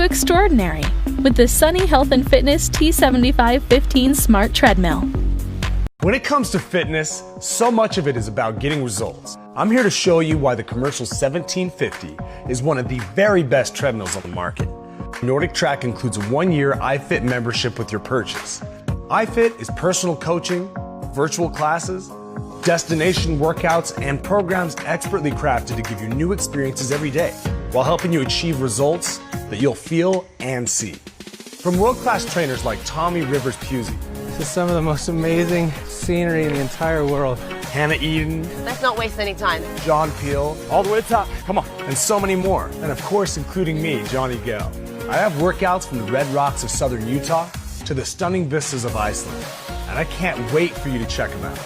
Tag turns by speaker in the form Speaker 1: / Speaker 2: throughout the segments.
Speaker 1: extraordinary with the Sunny Health and Fitness T75-15 Smart Treadmill.
Speaker 2: When it comes to fitness, so much of it is about getting results. I'm here to show you why the commercial 1750 is one of the very best treadmills on the market. Nordic Track includes a 1-year iFit membership with your purchase. iFit is personal coaching, virtual classes, destination workouts, and programs expertly crafted to give you new experiences every day while helping you achieve results that you'll feel and see. From world-class trainers like Tommy Rivers-Pusey,
Speaker 3: this is some of the most amazing scenery in the entire world.
Speaker 2: Hannah Eden,
Speaker 4: let's not waste any time.
Speaker 2: John Peel, all the way to the top, come on, and so many more. And of course, including me, Johnny Gale. I have workouts from the red rocks of southern Utah to the stunning vistas of Iceland, and I can't wait for you to check them out.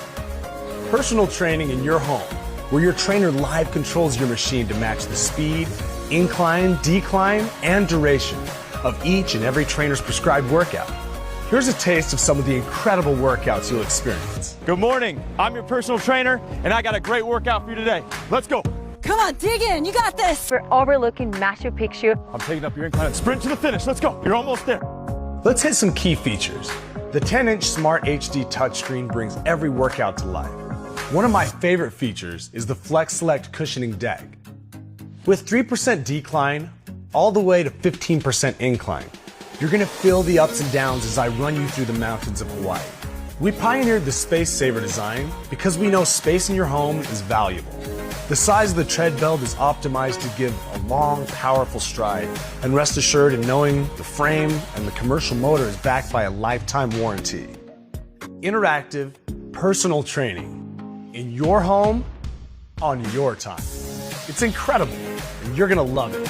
Speaker 2: Personal training in your home, where your trainer live controls your machine to match the speed, incline, decline, and duration of each and every trainer's prescribed workout. Here's a taste of some of the incredible workouts you'll experience.
Speaker 5: Good morning, I'm your personal trainer, and I got a great workout for you today. Let's go.
Speaker 6: Come on, dig in, you got this.
Speaker 4: We're overlooking Machu Picchu.
Speaker 5: I'm taking up your incline and sprint to the finish. Let's go, you're almost there.
Speaker 2: Let's hit some key features. The 10-inch Smart HD touchscreen brings every workout to life. One of my favorite features is the Flex Select cushioning deck. With 3% decline all the way to 15% incline, you're gonna feel the ups and downs as I run you through the mountains of Hawaii. We pioneered the Space Saver design because we know space in your home is valuable. The size of the tread belt is optimized to give a long, powerful stride, and rest assured in knowing the frame and the commercial motor is backed by a lifetime warranty. Interactive, personal training in your home, on your time. It's incredible, and you're gonna love it.